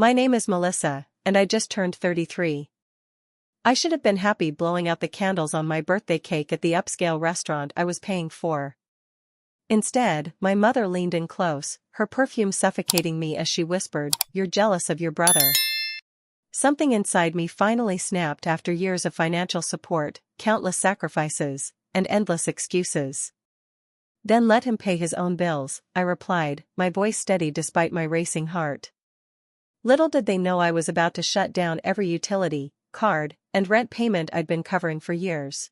My name is Melissa, and I just turned 33. I should have been happy blowing out the candles on my birthday cake at the upscale restaurant I was paying for. Instead, my mother leaned in close, her perfume suffocating me as she whispered, "You're jealous of your brother." Something inside me finally snapped after years of financial support, countless sacrifices, and endless excuses. "Then let him pay his own bills," I replied, my voice steady despite my racing heart. Little did they know I was about to shut down every utility, card, and rent payment I'd been covering for years.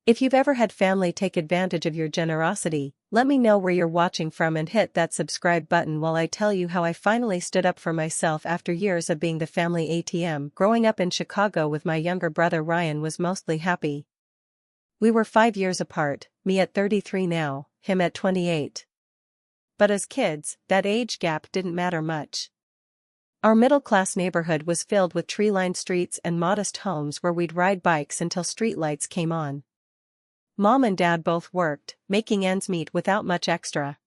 If you've ever had family take advantage of your generosity, let me know where you're watching from and hit that subscribe button while I tell you how I finally stood up for myself after years of being the family ATM. Growing up in Chicago with my younger brother Ryan was mostly happy. We were 5 years apart, me at 33 now, him at 28. But as kids, that age gap didn't matter much. Our middle-class neighborhood was filled with tree-lined streets and modest homes where we'd ride bikes until streetlights came on. Mom and Dad both worked, making ends meet without much extra.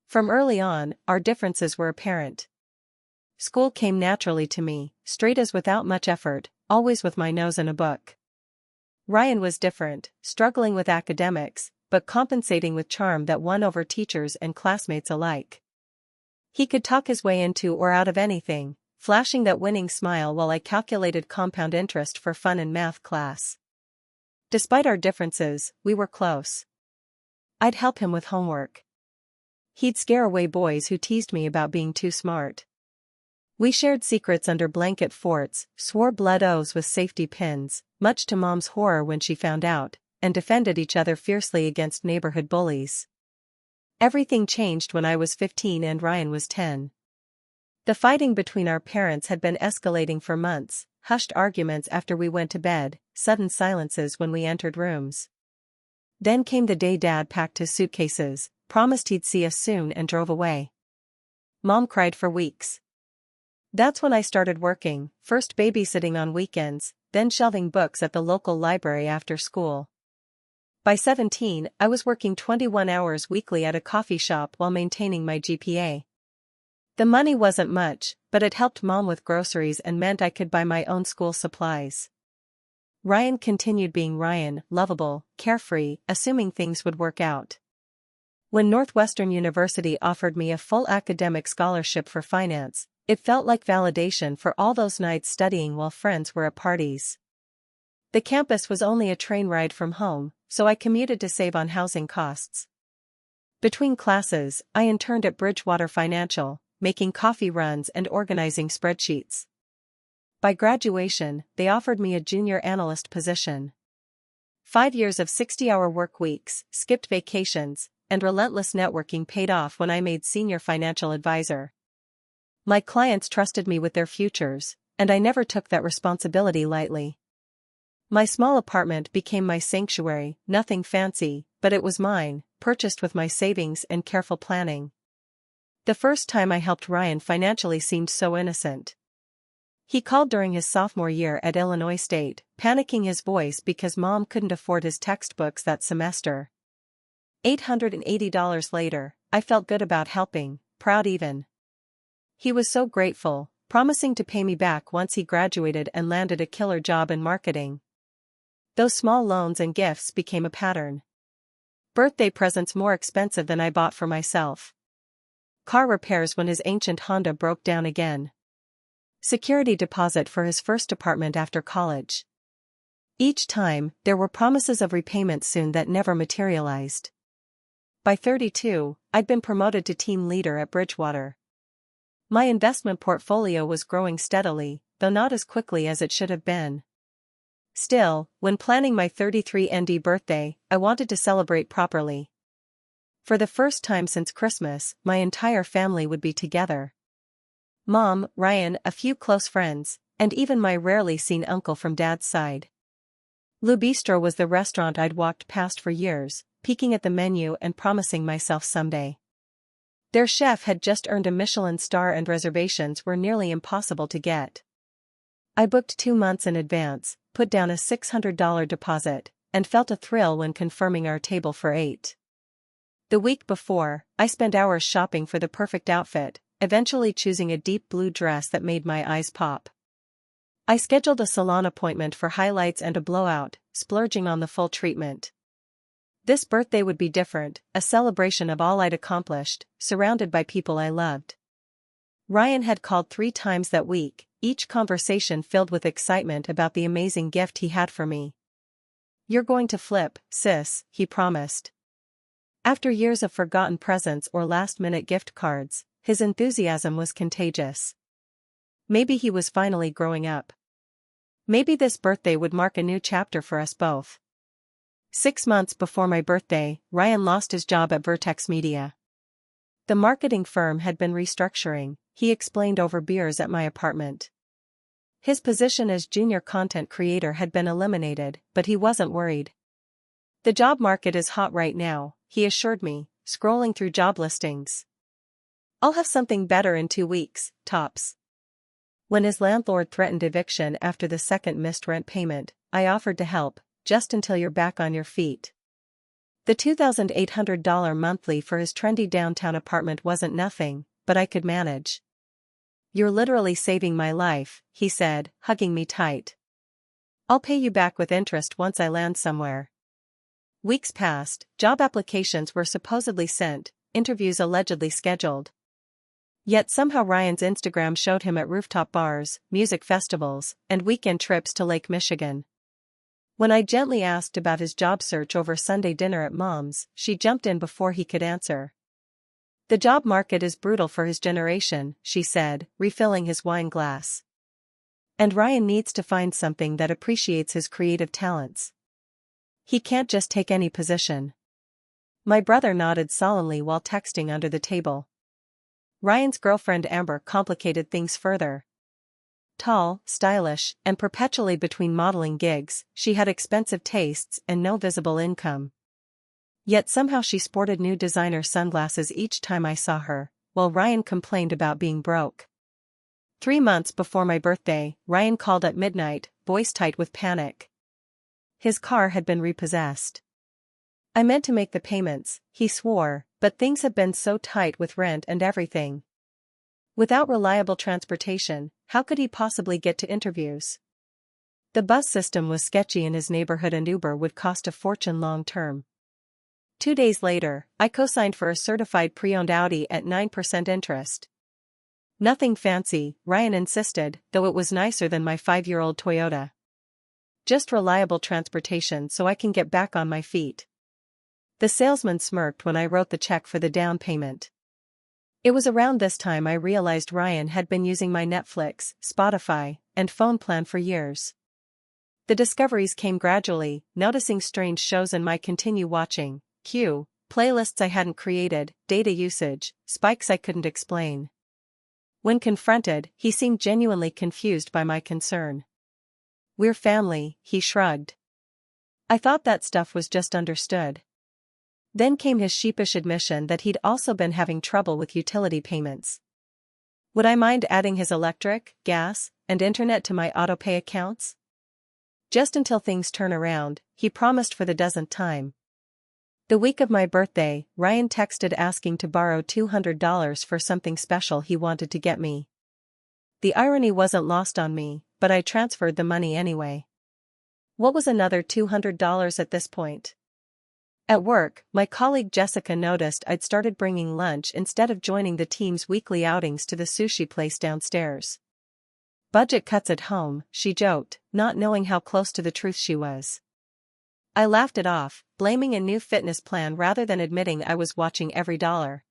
From early on, our differences were apparent. School came naturally to me, straight as without much effort, always with my nose in a book. Ryan was different, struggling with academics, but compensating with charm that won over teachers and classmates alike. He could talk his way into or out of anything, flashing that winning smile while I calculated compound interest for fun in math class. Despite our differences, we were close. I'd help him with homework. He'd scare away boys who teased me about being too smart. We shared secrets under blanket forts, swore blood oaths with safety pins, much to Mom's horror when she found out, and defended each other fiercely against neighborhood bullies. Everything changed when I was 15 and Ryan was 10. The fighting between our parents had been escalating for months, hushed arguments after we went to bed, sudden silences when we entered rooms. Then came the day Dad packed his suitcases, promised he'd see us soon and drove away. Mom cried for weeks. That's when I started working, first babysitting on weekends, then shelving books at the local library after school. By 17, I was working 21 hours weekly at a coffee shop while maintaining my GPA. The money wasn't much, but it helped Mom with groceries and meant I could buy my own school supplies. Ryan continued being Ryan, lovable, carefree, assuming things would work out. When Northwestern University offered me a full academic scholarship for finance, it felt like validation for all those nights studying while friends were at parties. The campus was only a train ride from home, so I commuted to save on housing costs. Between classes, I interned at Bridgewater Financial, making coffee runs and organizing spreadsheets. By graduation, they offered me a junior analyst position. 5 years of 60-hour work weeks, skipped vacations, and relentless networking paid off when I made senior financial advisor. My clients trusted me with their futures, and I never took that responsibility lightly. My small apartment became my sanctuary, nothing fancy, but it was mine, purchased with my savings and careful planning. The first time I helped Ryan financially seemed so innocent. He called during his sophomore year at Illinois State, panicking his voice because Mom couldn't afford his textbooks that semester. $880 later, I felt good about helping, proud even. He was so grateful, promising to pay me back once he graduated and landed a killer job in marketing. Those small loans and gifts became a pattern. Birthday presents more expensive than I bought for myself. Car repairs when his ancient Honda broke down again. Security deposit for his first apartment after college. Each time, there were promises of repayment soon that never materialized. By 32, I'd been promoted to team leader at Bridgewater. My investment portfolio was growing steadily, though not as quickly as it should have been. Still, when planning my 33 ND birthday, I wanted to celebrate properly. For the first time since Christmas, my entire family would be together. Mom, Ryan, a few close friends, and even my rarely seen uncle from Dad's side. Le Bistro was the restaurant I'd walked past for years, peeking at the menu and promising myself someday. Their chef had just earned a Michelin star and reservations were nearly impossible to get. I booked 2 months in advance, put down a $600 deposit, and felt a thrill when confirming our table for 8. The week before, I spent hours shopping for the perfect outfit, eventually choosing a deep blue dress that made my eyes pop. I scheduled a salon appointment for highlights and a blowout, splurging on the full treatment. This birthday would be different, a celebration of all I'd accomplished, surrounded by people I loved. Ryan had called 3 times that week, each conversation filled with excitement about the amazing gift he had for me. "You're going to flip, sis," he promised. After years of forgotten presents or last-minute gift cards, his enthusiasm was contagious. Maybe he was finally growing up. Maybe this birthday would mark a new chapter for us both. 6 months before my birthday, Ryan lost his job at Vertex Media. The marketing firm had been restructuring, he explained over beers at my apartment. His position as junior content creator had been eliminated, but he wasn't worried. "The job market is hot right now," he assured me, scrolling through job listings. "I'll have something better in 2 weeks, tops." When his landlord threatened eviction after the second missed rent payment, I offered to help, just until you're back on your feet. The $2,800 monthly for his trendy downtown apartment wasn't nothing, but I could manage. "You're literally saving my life," he said, hugging me tight. "I'll pay you back with interest once I land somewhere." Weeks passed, job applications were supposedly sent, interviews allegedly scheduled. Yet somehow Ryan's Instagram showed him at rooftop bars, music festivals, and weekend trips to Lake Michigan. When I gently asked about his job search over Sunday dinner at Mom's, she jumped in before he could answer. "The job market is brutal for his generation," she said, refilling his wine glass. "And Ryan needs to find something that appreciates his creative talents. He can't just take any position." My brother nodded solemnly while texting under the table. Ryan's girlfriend Amber complicated things further. Tall, stylish, and perpetually between modeling gigs, she had expensive tastes and no visible income. Yet somehow she sported new designer sunglasses each time I saw her, while Ryan complained about being broke. 3 months before my birthday, Ryan called at midnight, voice tight with panic. His car had been repossessed. "I meant to make the payments," he swore, "but things have been so tight with rent and everything." Without reliable transportation, how could he possibly get to interviews? The bus system was sketchy in his neighborhood and Uber would cost a fortune long term. 2 days later, I co-signed for a certified pre-owned Audi at 9% interest. "Nothing fancy," Ryan insisted, though it was nicer than my 5-year-old Toyota. "Just reliable transportation so I can get back on my feet." The salesman smirked when I wrote the check for the down payment. It was around this time I realized Ryan had been using my Netflix, Spotify, and phone plan for years. The discoveries came gradually, noticing strange shows in my continue watching, queue, playlists I hadn't created, data usage, spikes I couldn't explain. When confronted, he seemed genuinely confused by my concern. "We're family," he shrugged. I thought that stuff was just understood. Then came his sheepish admission that he'd also been having trouble with utility payments. Would I mind adding his electric, gas, and internet to my autopay accounts? "Just until things turn around," he promised for the dozenth time. The week of my birthday, Ryan texted asking to borrow $200 for something special he wanted to get me. The irony wasn't lost on me, but I transferred the money anyway. What was another $200 at this point? At work, my colleague Jessica noticed I'd started bringing lunch instead of joining the team's weekly outings to the sushi place downstairs. "Budget cuts at home," she joked, not knowing how close to the truth she was. I laughed it off, blaming a new fitness plan rather than admitting I was watching every dollar.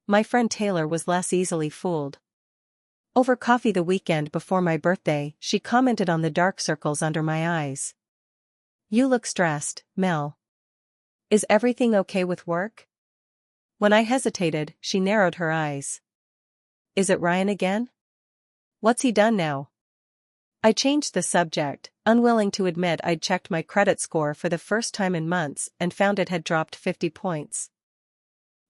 My friend Taylor was less easily fooled. Over coffee the weekend before my birthday, she commented on the dark circles under my eyes. "You look stressed, Mel. Is everything okay with work?" When I hesitated, she narrowed her eyes. "Is it Ryan again? What's he done now?" I changed the subject, unwilling to admit I'd checked my credit score for the first time in months and found it had dropped 50 points.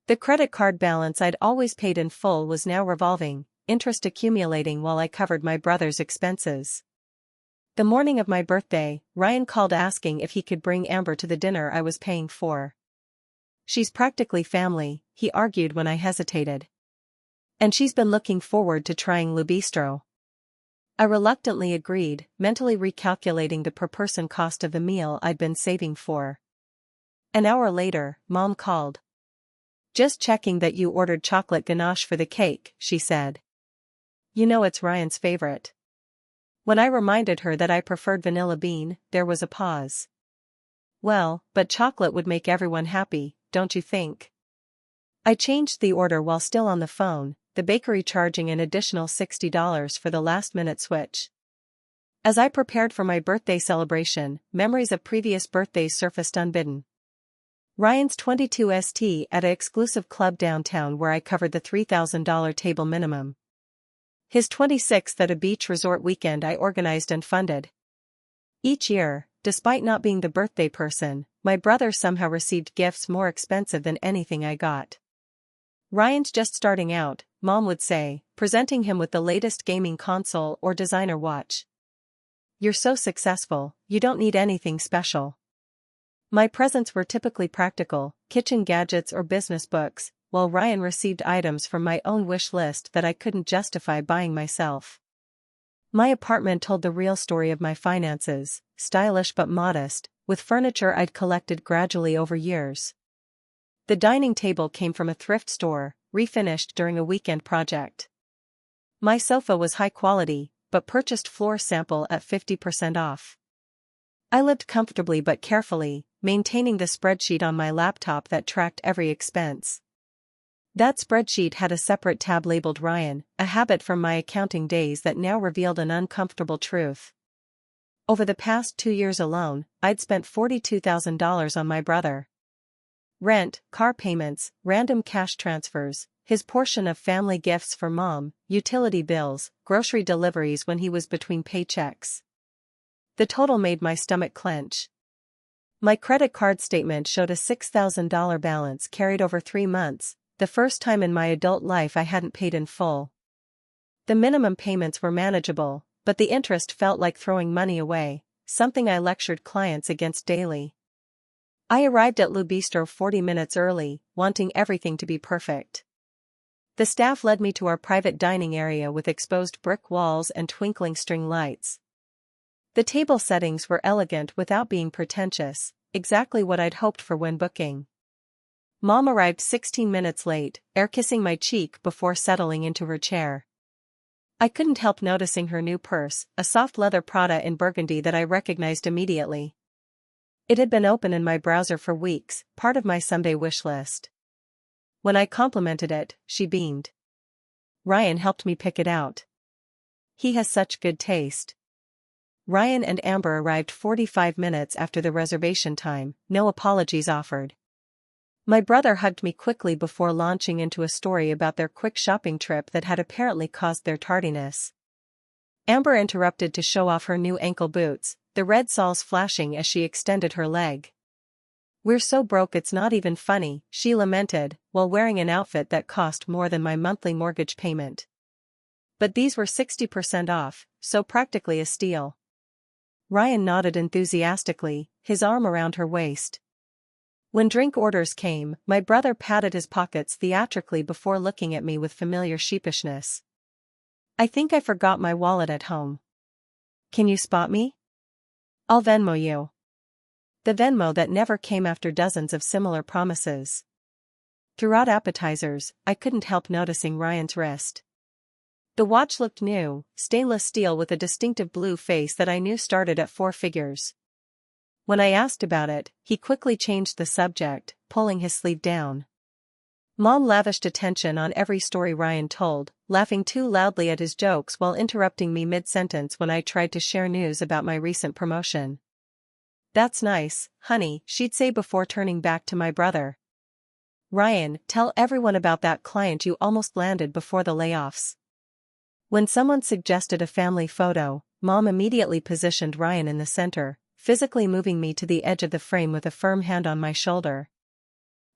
The credit card balance I'd always paid in full was now revolving, interest accumulating while I covered my brother's expenses. The morning of my birthday, Ryan called asking if he could bring Amber to the dinner I was paying for. "She's practically family," he argued when I hesitated. And she's been looking forward to trying Le Bistro. I reluctantly agreed, mentally recalculating the per-person cost of the meal I'd been saving for. An hour later, Mom called. "Just checking that you ordered chocolate ganache for the cake," she said. "You know it's Ryan's favorite." When I reminded her that I preferred vanilla bean, there was a pause. "Well, but chocolate would make everyone happy, don't you think?" I changed the order while still on the phone, the bakery charging an additional $60 for the last-minute switch. As I prepared for my birthday celebration, memories of previous birthdays surfaced unbidden. Ryan's 22st at an exclusive club downtown where I covered the $3,000 table minimum. His 26th at a beach resort weekend I organized and funded. Each year, despite not being the birthday person, my brother somehow received gifts more expensive than anything I got. "Ryan's just starting out," Mom would say, presenting him with the latest gaming console or designer watch. "You're so successful, you don't need anything special." My presents were typically practical, kitchen gadgets or business books, while Ryan received items from my own wish list that I couldn't justify buying myself. My apartment told the real story of my finances, stylish but modest, with furniture I'd collected gradually over years. The dining table came from a thrift store, refinished during a weekend project. My sofa was high quality, but purchased floor sample at 50% off. I lived comfortably but carefully, maintaining the spreadsheet on my laptop that tracked every expense. That spreadsheet had a separate tab labeled Ryan, a habit from my accounting days that now revealed an uncomfortable truth. Over the past 2 years alone, I'd spent $42,000 on my brother. Rent, car payments, random cash transfers, his portion of family gifts for Mom, utility bills, grocery deliveries when he was between paychecks. The total made my stomach clench. My credit card statement showed a $6,000 balance carried over 3 months, the first time in my adult life I hadn't paid in full. The minimum payments were manageable, but the interest felt like throwing money away, something I lectured clients against daily. I arrived at Le Bistro 40 minutes early, wanting everything to be perfect. The staff led me to our private dining area with exposed brick walls and twinkling string lights. The table settings were elegant without being pretentious, exactly what I'd hoped for when booking. Mom arrived 16 minutes late, air-kissing my cheek before settling into her chair. I couldn't help noticing her new purse, a soft leather Prada in burgundy that I recognized immediately. It had been open in my browser for weeks, part of my someday wish list. When I complimented it, she beamed. "Ryan helped me pick it out. He has such good taste." Ryan and Amber arrived 45 minutes after the reservation time, no apologies offered. My brother hugged me quickly before launching into a story about their quick shopping trip that had apparently caused their tardiness. Amber interrupted to show off her new ankle boots, the red soles flashing as she extended her leg. "We're so broke it's not even funny," she lamented, while wearing an outfit that cost more than my monthly mortgage payment. But these were 60% off, so practically a steal. Ryan nodded enthusiastically, his arm around her waist. When drink orders came, my brother patted his pockets theatrically before looking at me with familiar sheepishness. "I think I forgot my wallet at home. Can you spot me? I'll Venmo you." The Venmo that never came after dozens of similar promises. Throughout appetizers, I couldn't help noticing Ryan's wrist. The watch looked new, stainless steel with a distinctive blue face that I knew started at 4 figures. When I asked about it, he quickly changed the subject, pulling his sleeve down. Mom lavished attention on every story Ryan told, laughing too loudly at his jokes while interrupting me mid-sentence when I tried to share news about my recent promotion. "That's nice, honey," she'd say before turning back to my brother. "Ryan, tell everyone about that client you almost landed before the layoffs." When someone suggested a family photo, Mom immediately positioned Ryan in the center, physically moving me to the edge of the frame with a firm hand on my shoulder.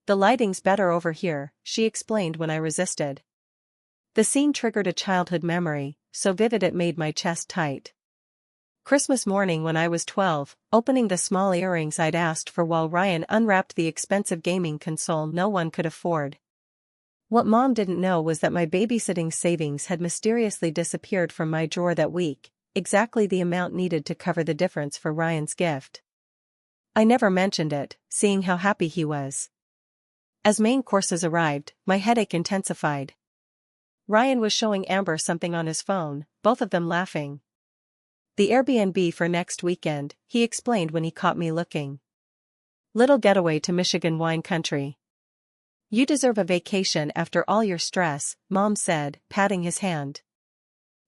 "The lighting's better over here," she explained when I resisted. The scene triggered a childhood memory, so vivid it made my chest tight. Christmas morning when I was 12, opening the small earrings I'd asked for while Ryan unwrapped the expensive gaming console no one could afford. What Mom didn't know was that my babysitting savings had mysteriously disappeared from my drawer that week, exactly the amount needed to cover the difference for Ryan's gift. I never mentioned it, seeing how happy he was. As main courses arrived, my headache intensified. Ryan was showing Amber something on his phone, both of them laughing. The Airbnb for next weekend, he explained when he caught me looking. Little getaway to Michigan wine country. You deserve a vacation after all your stress, Mom said, patting his hand.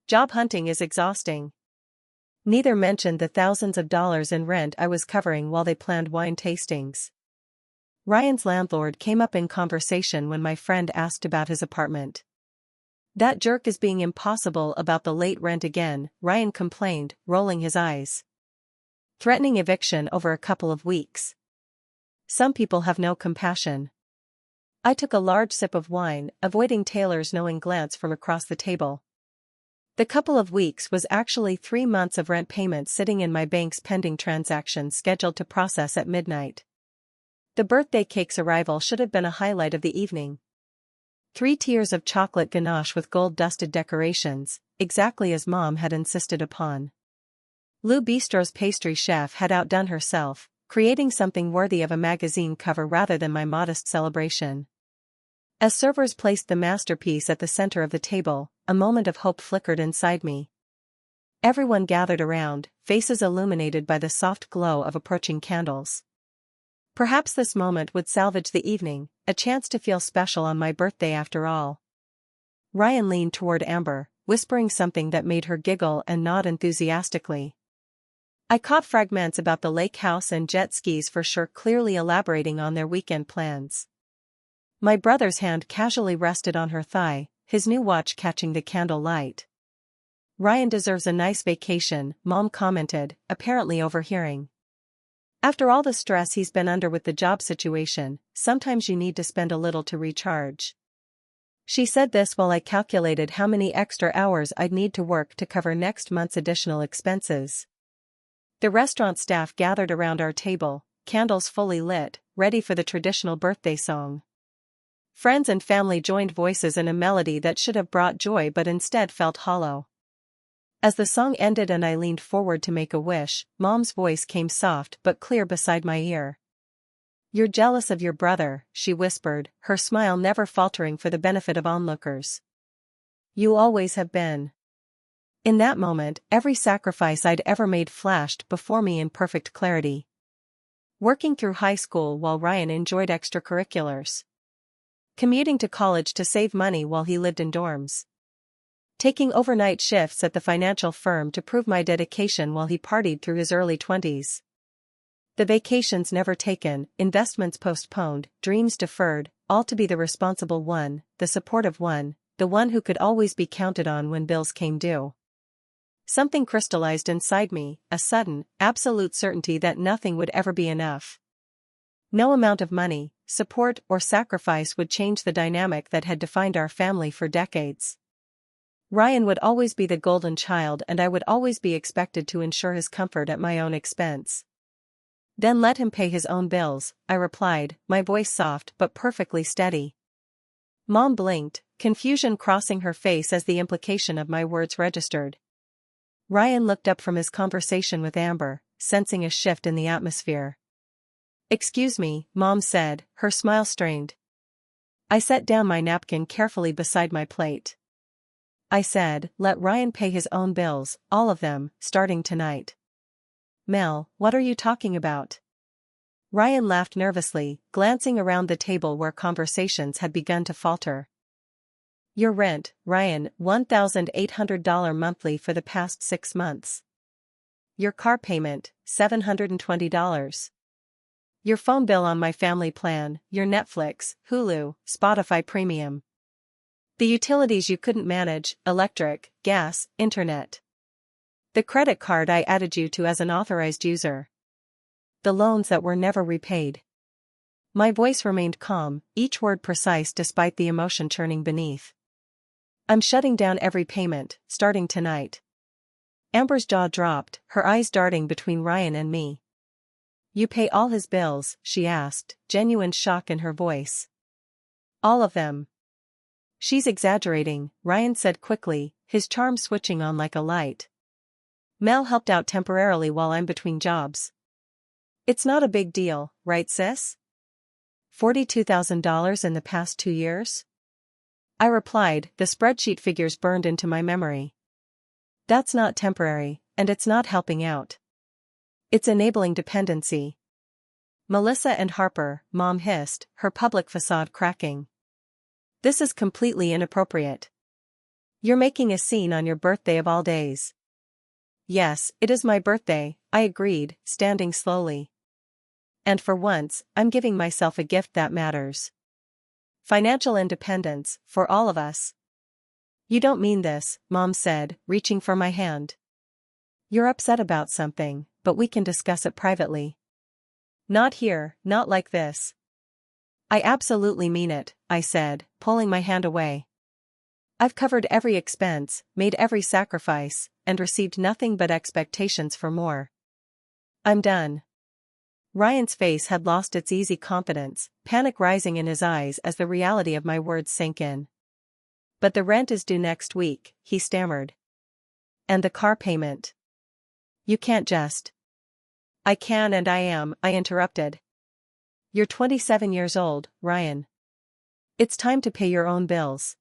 Job hunting is exhausting. Neither mentioned the thousands of dollars in rent I was covering while they planned wine tastings. Ryan's landlord came up in conversation when my friend asked about his apartment. That jerk is being impossible about the late rent again, Ryan complained, rolling his eyes. Threatening eviction over a couple of weeks. Some people have no compassion. I took a large sip of wine, avoiding Taylor's knowing glance from across the table. The couple of weeks was actually 3 months of rent payments sitting in my bank's pending transactions scheduled to process at midnight. The birthday cake's arrival should have been a highlight of the evening. 3 tiers of chocolate ganache with gold-dusted decorations, exactly as Mom had insisted upon. Lou Bistro's pastry chef had outdone herself, creating something worthy of a magazine cover rather than my modest celebration. As servers placed the masterpiece at the center of the table, a moment of hope flickered inside me. Everyone gathered around, faces illuminated by the soft glow of approaching candles. Perhaps this moment would salvage the evening, a chance to feel special on my birthday after all. Ryan leaned toward Amber, whispering something that made her giggle and nod enthusiastically. I caught fragments about the lake house and jet skis for sure, clearly elaborating on their weekend plans. My brother's hand casually rested on her thigh, his new watch catching the candle light. Ryan deserves a nice vacation, Mom commented, apparently overhearing. After all the stress he's been under with the job situation, sometimes you need to spend a little to recharge. She said this while I calculated how many extra hours I'd need to work to cover next month's additional expenses. The restaurant staff gathered around our table, candles fully lit, ready for the traditional birthday song. Friends and family joined voices in a melody that should have brought joy but instead felt hollow. As the song ended and I leaned forward to make a wish, Mom's voice came soft but clear beside my ear. You're jealous of your brother, she whispered, her smile never faltering for the benefit of onlookers. You always have been. In that moment, every sacrifice I'd ever made flashed before me in perfect clarity. Working through high school while Ryan enjoyed extracurriculars. Commuting to college to save money while he lived in dorms. Taking overnight shifts at the financial firm to prove my dedication while he partied through his early 20s. The vacations never taken, investments postponed, dreams deferred, all to be the responsible one, the supportive one, the one who could always be counted on when bills came due. Something crystallized inside me, a sudden, absolute certainty that nothing would ever be enough. No amount of money, support, or sacrifice would change the dynamic that had defined our family for decades. Ryan would always be the golden child and I would always be expected to ensure his comfort at my own expense. Then let him pay his own bills, I replied, my voice soft but perfectly steady. Mom blinked, confusion crossing her face as the implication of my words registered. Ryan looked up from his conversation with Amber, sensing a shift in the atmosphere. Excuse me, Mom said, her smile strained. I set down my napkin carefully beside my plate. I said, let Ryan pay his own bills, all of them, starting tonight. Mel, what are you talking about? Ryan laughed nervously, glancing around the table where conversations had begun to falter. Your rent, Ryan, $1,800 monthly for the past 6 months. Your car payment, $720. Your phone bill on my family plan, your Netflix, Hulu, Spotify Premium. The utilities you couldn't manage, electric, gas, internet. The credit card I added you to as an authorized user. The loans that were never repaid. My voice remained calm, each word precise despite the emotion churning beneath. I'm shutting down every payment, starting tonight. Amber's jaw dropped, her eyes darting between Ryan and me. You pay all his bills, she asked, genuine shock in her voice. All of them. She's exaggerating, Ryan said quickly, his charm switching on like a light. Mel helped out temporarily while I'm between jobs. It's not a big deal, right sis? $42,000 in the past 2 years? I replied, the spreadsheet figures burned into my memory. That's not temporary, and it's not helping out. It's enabling dependency. Melissa and Harper, Mom hissed, her public facade cracking. This is completely inappropriate. You're making a scene on your birthday of all days. Yes, it is my birthday, I agreed, standing slowly. And for once, I'm giving myself a gift that matters. Financial independence, for all of us. You don't mean this, Mom said, reaching for my hand. You're upset about something, but we can discuss it privately. Not here, not like this. I absolutely mean it, I said, pulling my hand away. I've covered every expense, made every sacrifice, and received nothing but expectations for more. I'm done. Ryan's face had lost its easy confidence, panic rising in his eyes as the reality of my words sank in. But the rent is due next week, he stammered. And the car payment. You can't just. I can and I am, I interrupted. You're 27 years old, Ryan. It's time to pay your own bills.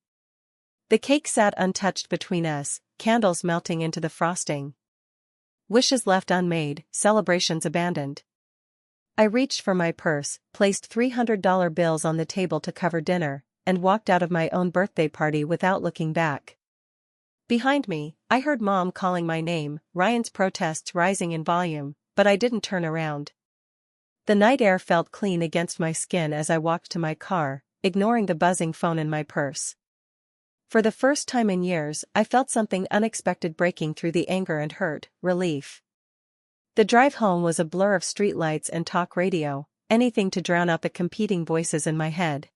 The cake sat untouched between us, candles melting into the frosting. Wishes left unmade, celebrations abandoned. I reached for my purse, placed $300 bills on the table to cover dinner, and walked out of my own birthday party without looking back. Behind me, I heard Mom calling my name, Ryan's protests rising in volume, but I didn't turn around. The night air felt clean against my skin as I walked to my car, ignoring the buzzing phone in my purse. For the first time in years, I felt something unexpected breaking through the anger and hurt, relief. The drive home was a blur of streetlights and talk radio, anything to drown out the competing voices in my head.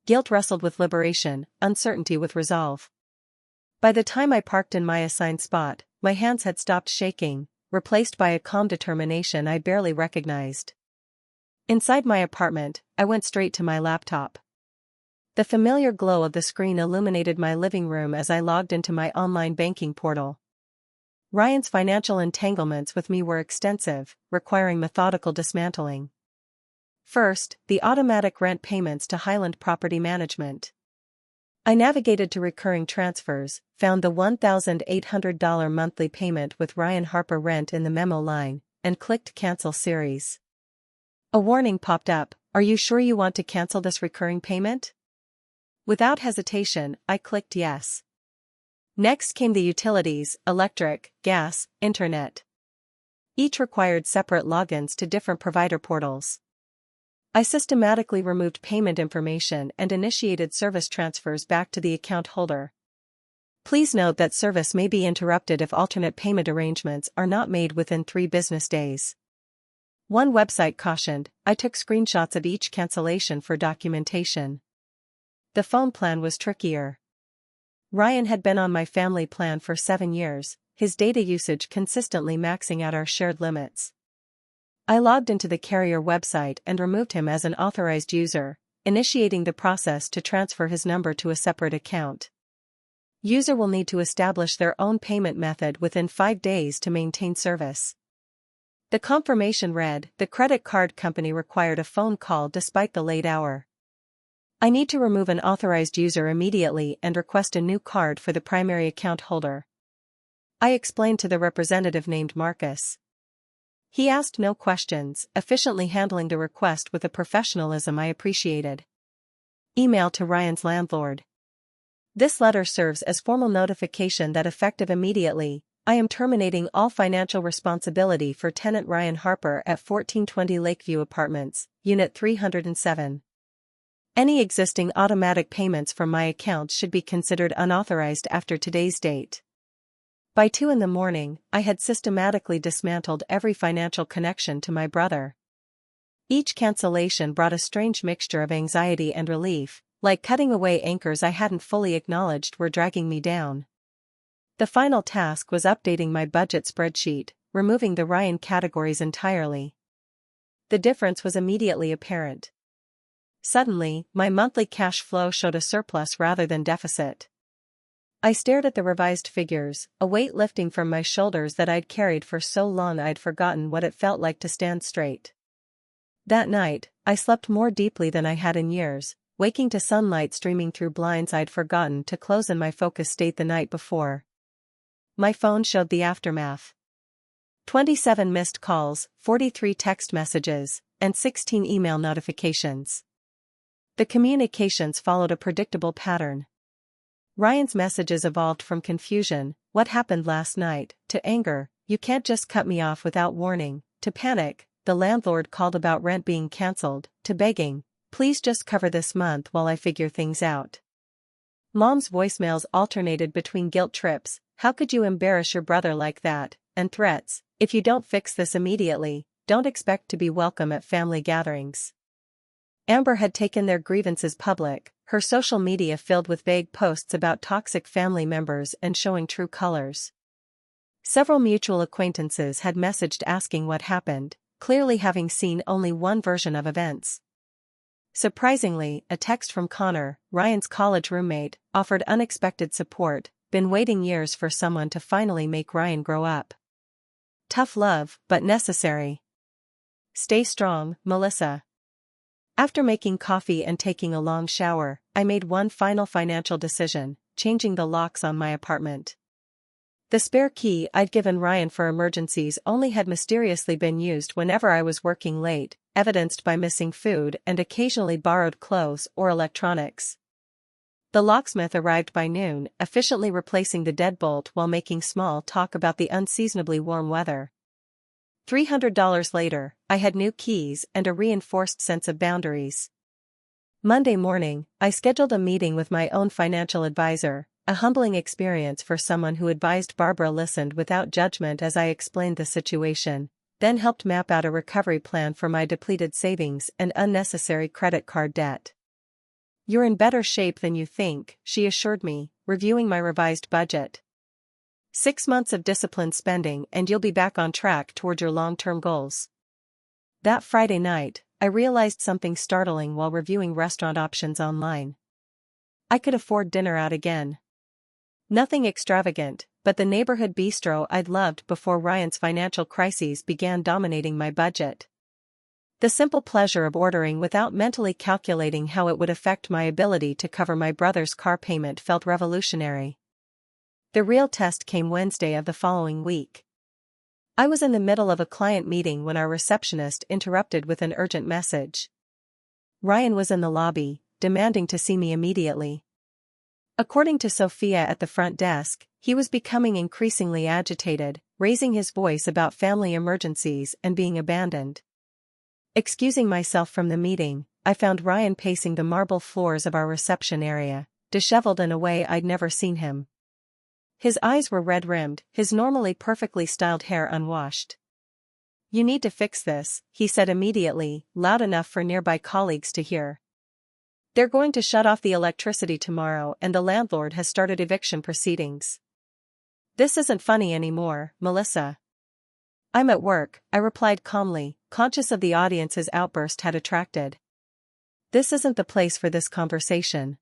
Guilt wrestled with liberation, uncertainty with resolve. By the time I parked in my assigned spot, my hands had stopped shaking, replaced by a calm determination I barely recognized. Inside my apartment, I went straight to my laptop. The familiar glow of the screen illuminated my living room as I logged into my online banking portal. Ryan's financial entanglements with me were extensive, requiring methodical dismantling. First, the automatic rent payments to Highland Property Management. I navigated to recurring transfers, found the $1,800 monthly payment with Ryan Harper Rent in the memo line, and clicked Cancel Series. A warning popped up, "Are you sure you want to cancel this recurring payment?" Without hesitation, I clicked yes. Next came the utilities, electric, gas, internet. Each required separate logins to different provider portals. I systematically removed payment information and initiated service transfers back to the account holder. Please note that service may be interrupted if alternate payment arrangements are not made within 3 business days. One website cautioned, I took screenshots of each cancellation for documentation. The phone plan was trickier. Ryan had been on my family plan for 7 years, his data usage consistently maxing out our shared limits. I logged into the carrier website and removed him as an authorized user, initiating the process to transfer his number to a separate account. User will need to establish their own payment method within 5 days to maintain service. The confirmation read, the credit card company required a phone call despite the late hour. I need to remove an authorized user immediately and request a new card for the primary account holder. I explained to the representative named Marcus. He asked no questions, efficiently handling the request with a professionalism I appreciated. Email to Ryan's landlord. This letter serves as formal notification that effective immediately, I am terminating all financial responsibility for tenant Ryan Harper at 1420 Lakeview Apartments, Unit 307. Any existing automatic payments from my account should be considered unauthorized after today's date. By 2 a.m, I had systematically dismantled every financial connection to my brother. Each cancellation brought a strange mixture of anxiety and relief, like cutting away anchors I hadn't fully acknowledged were dragging me down. The final task was updating my budget spreadsheet, removing the Ryan categories entirely. The difference was immediately apparent. Suddenly, my monthly cash flow showed a surplus rather than deficit. I stared at the revised figures, a weight lifting from my shoulders that I'd carried for so long I'd forgotten what it felt like to stand straight. That night, I slept more deeply than I had in years, waking to sunlight streaming through blinds I'd forgotten to close in my focus state the night before. My phone showed the aftermath. 27 missed calls, 43 text messages, and 16 email notifications. The communications followed a predictable pattern. Ryan's messages evolved from confusion, "What happened last night?" to anger, "You can't just cut me off without warning," to panic, "The landlord called about rent being cancelled," to begging, "Please just cover this month while I figure things out." Mom's voicemails alternated between guilt trips, "How could you embarrass your brother like that?" and threats, "If you don't fix this immediately, don't expect to be welcome at family gatherings." Amber had taken their grievances public, her social media filled with vague posts about toxic family members and showing true colors. Several mutual acquaintances had messaged asking what happened, clearly having seen only one version of events. Surprisingly, a text from Connor, Ryan's college roommate, offered unexpected support, "Been waiting years for someone to finally make Ryan grow up. Tough love, but necessary. Stay strong, Melissa." After making coffee and taking a long shower, I made one final financial decision, changing the locks on my apartment. The spare key I'd given Ryan for emergencies only had mysteriously been used whenever I was working late, evidenced by missing food and occasionally borrowed clothes or electronics. The locksmith arrived by noon, efficiently replacing the deadbolt while making small talk about the unseasonably warm weather. $300 later, I had new keys and a reinforced sense of boundaries. Monday morning, I scheduled a meeting with my own financial advisor, a humbling experience for someone who advised Barbara listened without judgment as I explained the situation, then helped map out a recovery plan for my depleted savings and unnecessary credit card debt. "You're in better shape than you think," she assured me, reviewing my revised budget. 6 months of disciplined spending and you'll be back on track toward your long-term goals. That Friday night, I realized something startling while reviewing restaurant options online. I could afford dinner out again. Nothing extravagant, but the neighborhood bistro I'd loved before Ryan's financial crises began dominating my budget. The simple pleasure of ordering without mentally calculating how it would affect my ability to cover my brother's car payment felt revolutionary. The real test came Wednesday of the following week. I was in the middle of a client meeting when our receptionist interrupted with an urgent message. Ryan was in the lobby, demanding to see me immediately. According to Sophia at the front desk, he was becoming increasingly agitated, raising his voice about family emergencies and being abandoned. Excusing myself from the meeting, I found Ryan pacing the marble floors of our reception area, disheveled in a way I'd never seen him. His eyes were red-rimmed, his normally perfectly styled hair unwashed. "You need to fix this," he said immediately, loud enough for nearby colleagues to hear. "They're going to shut off the electricity tomorrow and the landlord has started eviction proceedings." "This isn't funny anymore, Melissa." "I'm at work," I replied calmly, conscious of the audience's outburst had attracted. "This isn't the place for this conversation."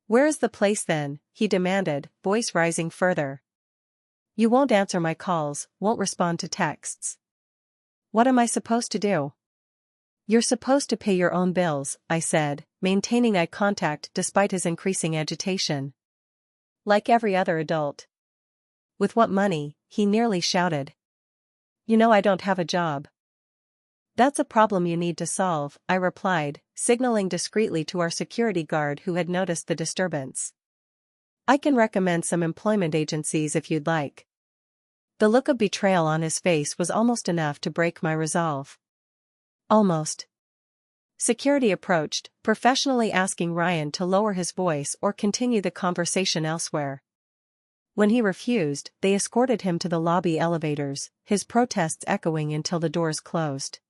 "Where is the place then?" he demanded, voice rising further. "You won't answer my calls, won't respond to texts. What am I supposed to do?" "You're supposed to pay your own bills," I said, maintaining eye contact despite his increasing agitation. "Like every other adult." "With what money?" he nearly shouted. "You know I don't have a job." "That's a problem you need to solve," I replied, signaling discreetly to our security guard who had noticed the disturbance. "I can recommend some employment agencies if you'd like." The look of betrayal on his face was almost enough to break my resolve. Almost. Security approached, professionally asking Ryan to lower his voice or continue the conversation elsewhere. When he refused, they escorted him to the lobby elevators, his protests echoing until the doors closed.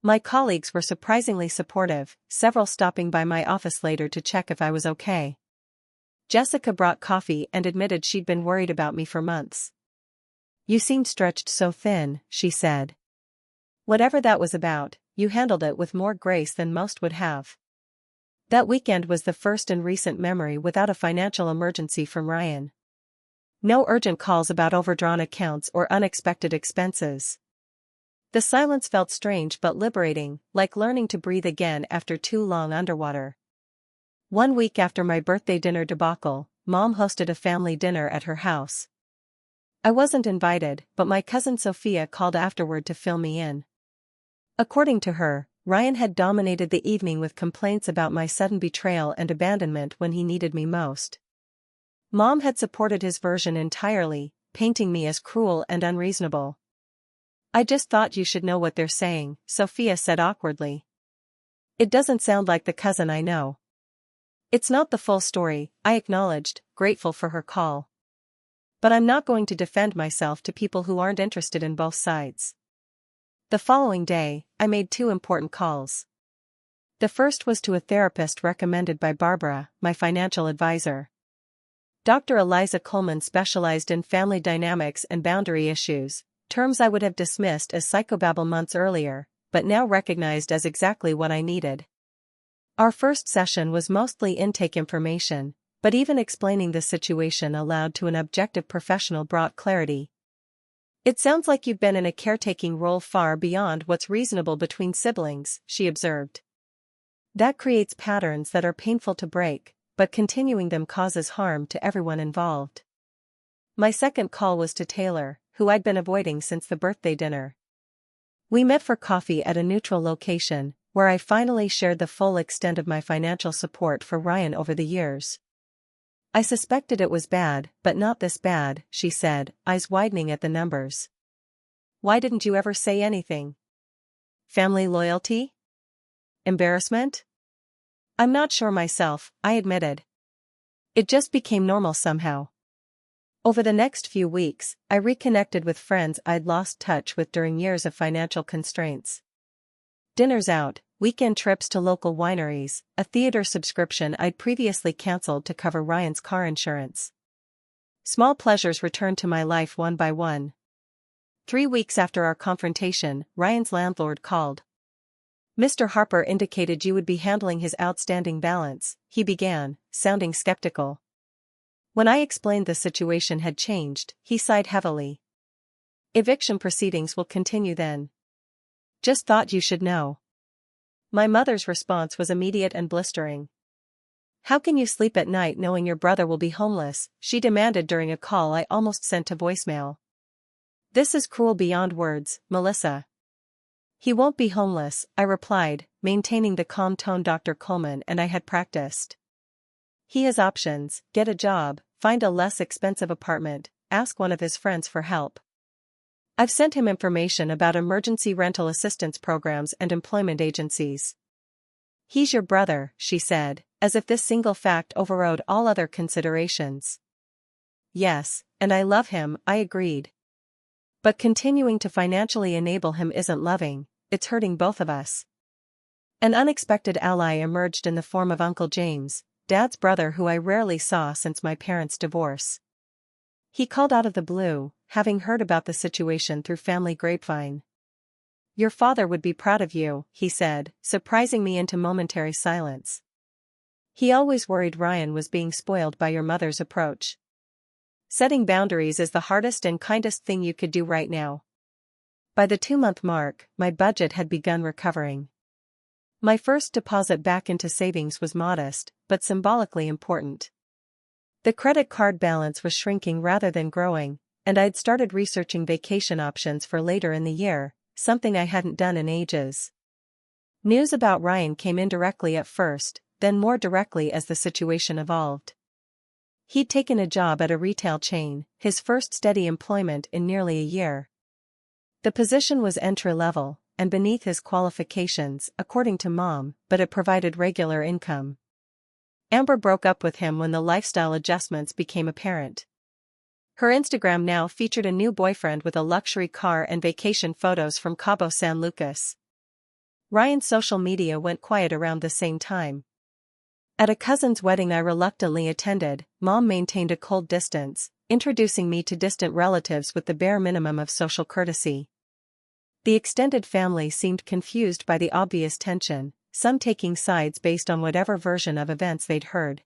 My colleagues were surprisingly supportive, several stopping by my office later to check if I was okay. Jessica brought coffee and admitted she'd been worried about me for months. "You seemed stretched so thin," she said. "Whatever that was about, you handled it with more grace than most would have." That weekend was the first in recent memory without a financial emergency from Ryan. No urgent calls about overdrawn accounts or unexpected expenses. The silence felt strange but liberating, like learning to breathe again after too long underwater. 1 week after my birthday dinner debacle, Mom hosted a family dinner at her house. I wasn't invited, but my cousin Sophia called afterward to fill me in. According to her, Ryan had dominated the evening with complaints about my sudden betrayal and abandonment when he needed me most. Mom had supported his version entirely, painting me as cruel and unreasonable. "I just thought you should know what they're saying," Sophia said awkwardly. "It doesn't sound like the cousin I know." "It's not the full story," I acknowledged, grateful for her call. "But I'm not going to defend myself to people who aren't interested in both sides." The following day, I made 2 important calls. The first was to a therapist recommended by Barbara, my financial advisor. Dr. Eliza Coleman specialized in family dynamics and boundary issues, terms I would have dismissed as psychobabble months earlier, but now recognized as exactly what I needed. Our first session was mostly intake information, but even explaining the situation aloud to an objective professional brought clarity. "It sounds like you've been in a caretaking role far beyond what's reasonable between siblings," she observed. "That creates patterns that are painful to break, but continuing them causes harm to everyone involved." My second call was to Taylor, who I'd been avoiding since the birthday dinner. We met for coffee at a neutral location, where I finally shared the full extent of my financial support for Ryan over the years. "I suspected it was bad, but not this bad," she said, eyes widening at the numbers. "Why didn't you ever say anything? Family loyalty? Embarrassment?" "I'm not sure myself," I admitted. "It just became normal somehow." Over the next few weeks, I reconnected with friends I'd lost touch with during years of financial constraints. Dinners out, weekend trips to local wineries, a theater subscription I'd previously canceled to cover Ryan's car insurance. Small pleasures returned to my life one by one. 3 weeks after our confrontation, Ryan's landlord called. "Mr. Harper indicated you would be handling his outstanding balance," he began, sounding skeptical. When I explained the situation had changed, he sighed heavily. "Eviction proceedings will continue then. Just thought you should know." My mother's response was immediate and blistering. "How can you sleep at night knowing your brother will be homeless?" she demanded during a call I almost sent to voicemail. "This is cruel beyond words, Melissa." "He won't be homeless," I replied, maintaining the calm tone Dr. Coleman and I had practiced. "He has options: get a job, find a less expensive apartment, ask one of his friends for help. I've sent him information about emergency rental assistance programs and employment agencies." "He's your brother," she said, as if this single fact overrode all other considerations. "Yes, and I love him," I agreed. "But continuing to financially enable him isn't loving, it's hurting both of us." An unexpected ally emerged in the form of Uncle James, Dad's brother who I rarely saw since my parents' divorce. He called out of the blue, having heard about the situation through family grapevine. "Your father would be proud of you," he said, surprising me into momentary silence. "He always worried Ryan was being spoiled by your mother's approach. Setting boundaries is the hardest and kindest thing you could do right now." By the 2-month mark, my budget had begun recovering. My first deposit back into savings was modest, but symbolically important. The credit card balance was shrinking rather than growing, and I'd started researching vacation options for later in the year, something I hadn't done in ages. News about Ryan came indirectly at first, then more directly as the situation evolved. He'd taken a job at a retail chain, his first steady employment in nearly a year. The position was entry-level, and beneath his qualifications, according to Mom, but it provided regular income. Amber broke up with him when the lifestyle adjustments became apparent. Her Instagram now featured a new boyfriend with a luxury car and vacation photos from Cabo San Lucas. Ryan's social media went quiet around the same time. At a cousin's wedding I reluctantly attended, Mom maintained a cold distance, introducing me to distant relatives with the bare minimum of social courtesy. The extended family seemed confused by the obvious tension, some taking sides based on whatever version of events they'd heard.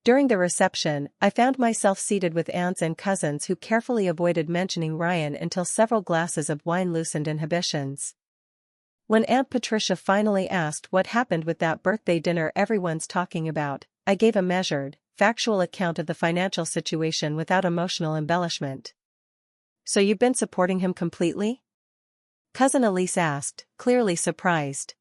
During the reception, I found myself seated with aunts and cousins who carefully avoided mentioning Ryan until several glasses of wine loosened inhibitions. When Aunt Patricia finally asked what happened with that birthday dinner everyone's talking about, I gave a measured, factual account of the financial situation without emotional embellishment. "So you've been supporting him completely?" Cousin Elise asked, clearly surprised.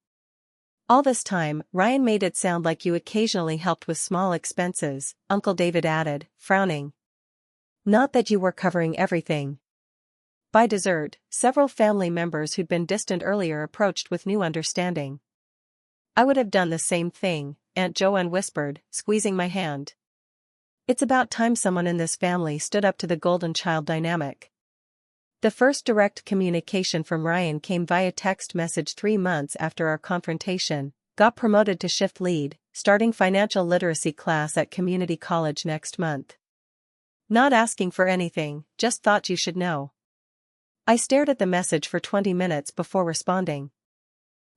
"All this time, Ryan made it sound like you occasionally helped with small expenses," Uncle David added, frowning. "Not that you were covering everything." By dessert, several family members who'd been distant earlier approached with new understanding. "I would have done the same thing," Aunt Joanne whispered, squeezing my hand. "It's about time someone in this family stood up to the golden child dynamic." The first direct communication from Ryan came via text message 3 months after our confrontation. "Got promoted to shift lead, starting financial literacy class at community college next month. Not asking for anything, just thought you should know." I stared at the message for 20 minutes before responding.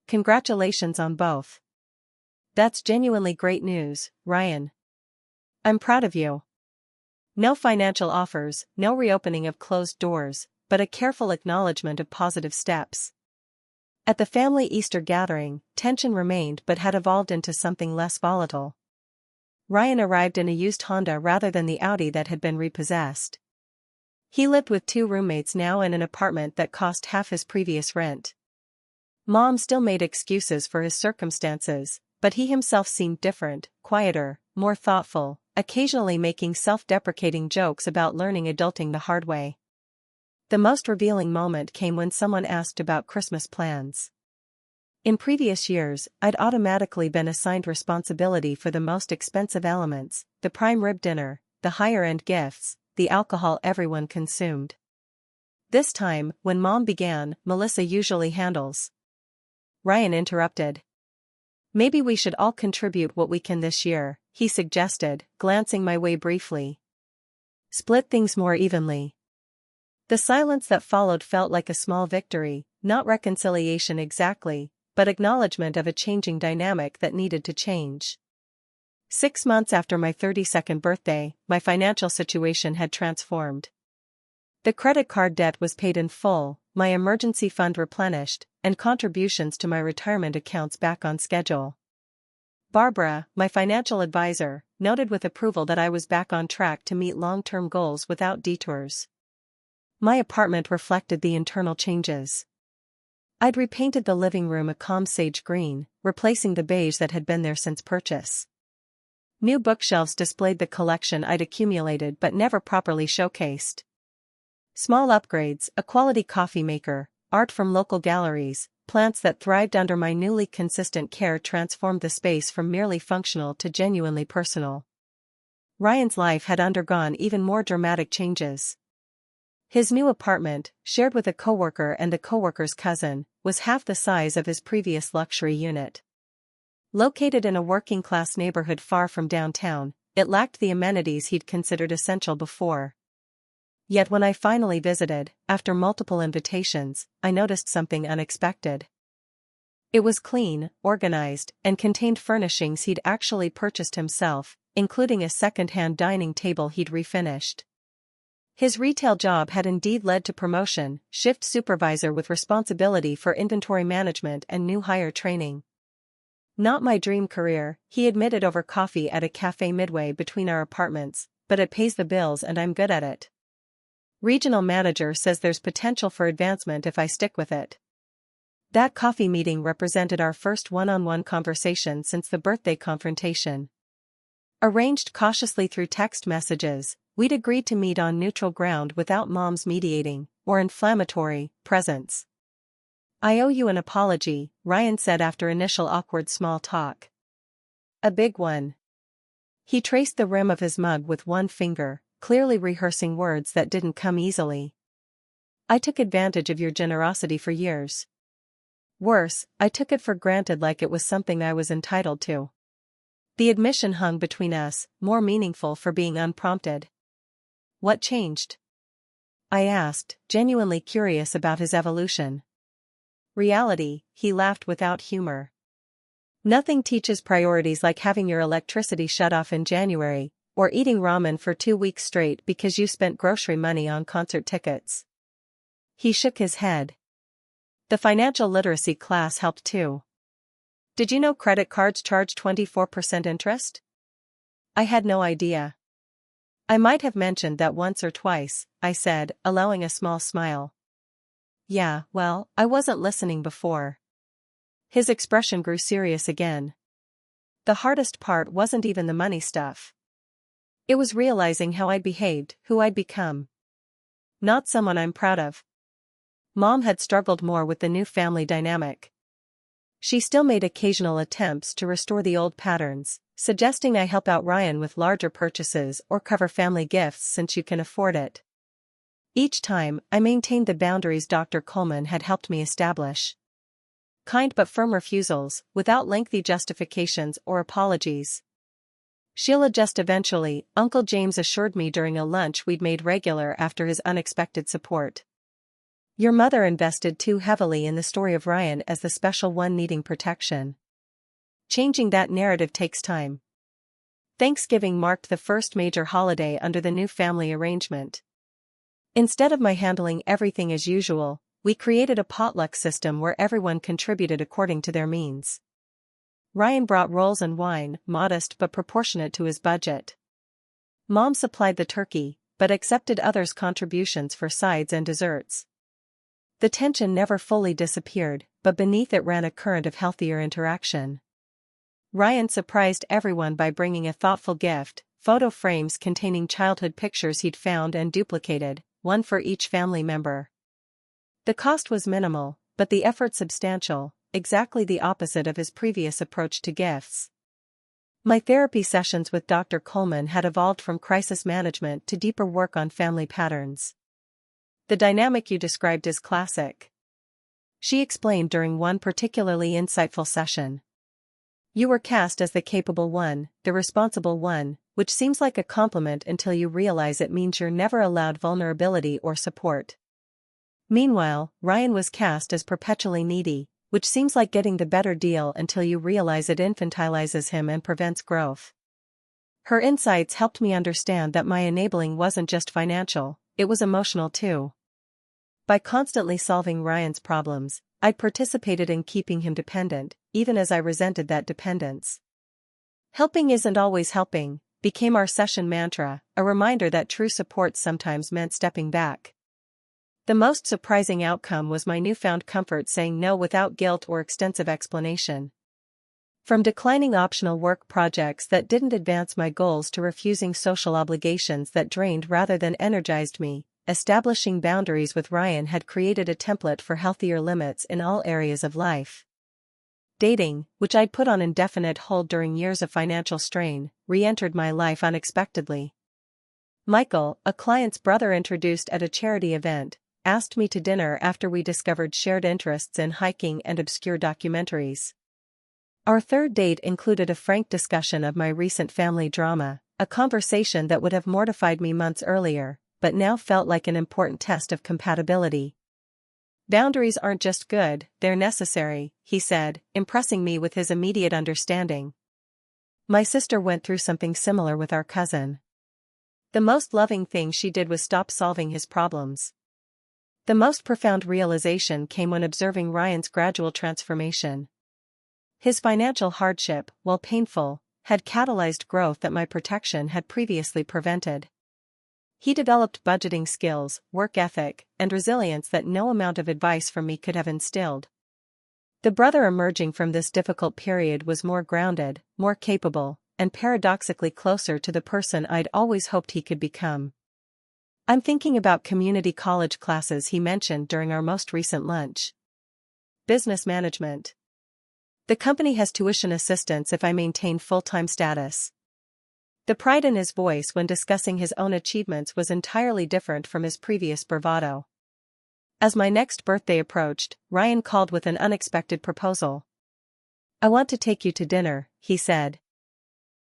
"Congratulations on both. That's genuinely great news, Ryan. I'm proud of you. No financial offers, no reopening of closed doors, but a careful acknowledgement of positive steps." At the family Easter gathering, tension remained but had evolved into something less volatile. Ryan arrived in a used Honda rather than the Audi that had been repossessed. He lived with 2 roommates now in an apartment that cost half his previous rent. Mom still made excuses for his circumstances, but he himself seemed different, quieter, more thoughtful, occasionally making self-deprecating jokes about learning adulting the hard way. The most revealing moment came when someone asked about Christmas plans. In previous years, I'd automatically been assigned responsibility for the most expensive elements, the prime rib dinner, the higher-end gifts, the alcohol everyone consumed. This time, when Mom began, "Melissa usually handles." Ryan interrupted. "Maybe we should all contribute what we can this year," he suggested, glancing my way briefly. "Split things more evenly." The silence that followed felt like a small victory, not reconciliation exactly, but acknowledgement of a changing dynamic that needed to change. 6 months after my 32nd birthday, my financial situation had transformed. The credit card debt was paid in full, my emergency fund replenished, and contributions to my retirement accounts back on schedule. Barbara, my financial advisor, noted with approval that I was back on track to meet long-term goals without detours. My apartment reflected the internal changes. I'd repainted the living room a calm sage green, replacing the beige that had been there since purchase. New bookshelves displayed the collection I'd accumulated but never properly showcased. Small upgrades, a quality coffee maker, art from local galleries, plants that thrived under my newly consistent care transformed the space from merely functional to genuinely personal. Ryan's life had undergone even more dramatic changes. His new apartment, shared with a coworker and a coworker's cousin, was half the size of his previous luxury unit. Located in a working-class neighborhood far from downtown, it lacked the amenities he'd considered essential before. Yet when I finally visited, after multiple invitations, I noticed something unexpected. It was clean, organized, and contained furnishings he'd actually purchased himself, including a second-hand dining table he'd refinished. His retail job had indeed led to promotion, shift supervisor with responsibility for inventory management and new hire training. Not my dream career, he admitted over coffee at a cafe midway between our apartments, but it pays the bills and I'm good at it. Regional manager says there's potential for advancement if I stick with it. That coffee meeting represented our first one-on-one conversation since the birthday confrontation. Arranged cautiously through text messages, we'd agreed to meet on neutral ground without Mom's mediating, or inflammatory, presence. "I owe you an apology," Ryan said after initial awkward small talk. "A big one." He traced the rim of his mug with one finger, clearly rehearsing words that didn't come easily. "I took advantage of your generosity for years. Worse, I took it for granted like it was something I was entitled to." The admission hung between us, more meaningful for being unprompted. "What changed?" I asked, genuinely curious about his evolution. "Reality," he laughed without humor. Nothing teaches priorities like having your electricity shut off in January, or eating ramen for 2 weeks straight because you spent grocery money on concert tickets. He shook his head. The financial literacy class helped too. Did you know credit cards charge 24% interest? I had no idea. I might have mentioned that once or twice, I said, allowing a small smile. Yeah, well, I wasn't listening before. His expression grew serious again. The hardest part wasn't even the money stuff. It was realizing how I'd behaved, who I'd become. Not someone I'm proud of. Mom had struggled more with the new family dynamic. She still made occasional attempts to restore the old patterns, suggesting I help out Ryan with larger purchases or cover family gifts since you can afford it. Each time, I maintained the boundaries Dr. Coleman had helped me establish. Kind but firm refusals, without lengthy justifications or apologies. She'll adjust eventually, Uncle James assured me during a lunch we'd made regular after his unexpected support. Your mother invested too heavily in the story of Ryan as the special one needing protection. Changing that narrative takes time. Thanksgiving marked the first major holiday under the new family arrangement. Instead of my handling everything as usual, we created a potluck system where everyone contributed according to their means. Ryan brought rolls and wine, modest but proportionate to his budget. Mom supplied the turkey, but accepted others' contributions for sides and desserts. The tension never fully disappeared, but beneath it ran a current of healthier interaction. Ryan surprised everyone by bringing a thoughtful gift, photo frames containing childhood pictures he'd found and duplicated, one for each family member. The cost was minimal, but the effort substantial, exactly the opposite of his previous approach to gifts. My therapy sessions with Dr. Coleman had evolved from crisis management to deeper work on family patterns. The dynamic you described is classic. She explained during one particularly insightful session. You were cast as the capable one, the responsible one, which seems like a compliment until you realize it means you're never allowed vulnerability or support. Meanwhile, Ryan was cast as perpetually needy, which seems like getting the better deal until you realize it infantilizes him and prevents growth. Her insights helped me understand that my enabling wasn't just financial, it was emotional too. By constantly solving Ryan's problems, I'd participated in keeping him dependent, even as I resented that dependence. Helping isn't always helping, became our session mantra, a reminder that true support sometimes meant stepping back. The most surprising outcome was my newfound comfort saying no without guilt or extensive explanation. From declining optional work projects that didn't advance my goals to refusing social obligations that drained rather than energized me, establishing boundaries with Ryan had created a template for healthier limits in all areas of life. Dating, which I'd put on indefinite hold during years of financial strain, re-entered my life unexpectedly. Michael, a client's brother introduced at a charity event, asked me to dinner after we discovered shared interests in hiking and obscure documentaries. Our third date included a frank discussion of my recent family drama, a conversation that would have mortified me months earlier, but now felt like an important test of compatibility. Boundaries aren't just good, they're necessary, he said, impressing me with his immediate understanding. My sister went through something similar with our cousin. The most loving thing she did was stop solving his problems. The most profound realization came when observing Ryan's gradual transformation. His financial hardship, while painful, had catalyzed growth that my protection had previously prevented. He developed budgeting skills, work ethic, and resilience that no amount of advice from me could have instilled. The brother emerging from this difficult period was more grounded, more capable, and paradoxically closer to the person I'd always hoped he could become. I'm thinking about community college classes he mentioned during our most recent lunch. Business management. The company has tuition assistance if I maintain full-time status. The pride in his voice when discussing his own achievements was entirely different from his previous bravado. As my next birthday approached, Ryan called with an unexpected proposal. I want to take you to dinner, he said.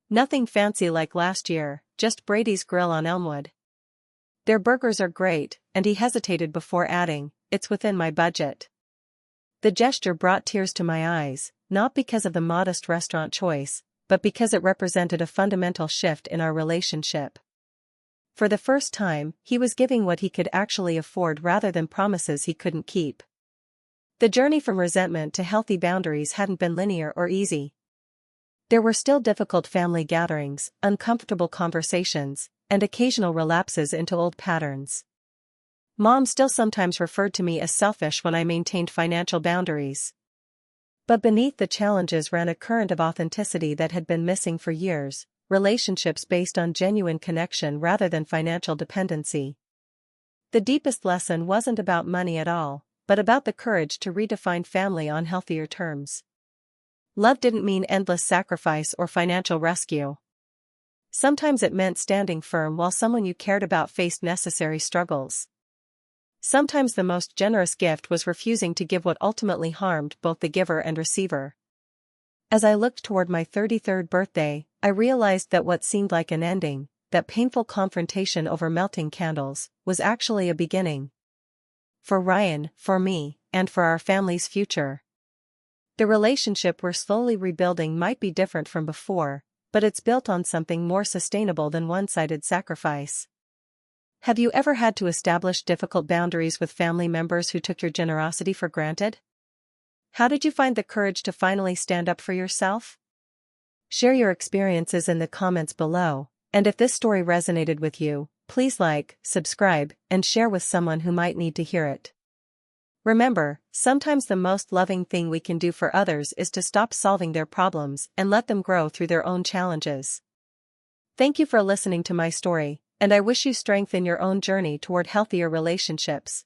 Nothing fancy like last year, just Brady's Grill on Elmwood. Their burgers are great, and he hesitated before adding, it's within my budget. The gesture brought tears to my eyes, not because of the modest restaurant choice, but because it represented a fundamental shift in our relationship. For the first time, he was giving what he could actually afford rather than promises he couldn't keep. The journey from resentment to healthy boundaries hadn't been linear or easy. There were still difficult family gatherings, uncomfortable conversations, and occasional relapses into old patterns. Mom still sometimes referred to me as selfish when I maintained financial boundaries. But beneath the challenges ran a current of authenticity that had been missing for years, relationships based on genuine connection rather than financial dependency. The deepest lesson wasn't about money at all, but about the courage to redefine family on healthier terms. Love didn't mean endless sacrifice or financial rescue. Sometimes it meant standing firm while someone you cared about faced necessary struggles. Sometimes the most generous gift was refusing to give what ultimately harmed both the giver and receiver. As I looked toward my 33rd birthday, I realized that what seemed like an ending, that painful confrontation over melting candles, was actually a beginning. For Ryan, for me, and for our family's future. The relationship we're slowly rebuilding might be different from before, but it's built on something more sustainable than one-sided sacrifice. Have you ever had to establish difficult boundaries with family members who took your generosity for granted? How did you find the courage to finally stand up for yourself? Share your experiences in the comments below, and if this story resonated with you, please like, subscribe, and share with someone who might need to hear it. Remember, sometimes the most loving thing we can do for others is to stop solving their problems and let them grow through their own challenges. Thank you for listening to my story, and I wish you strength in your own journey toward healthier relationships.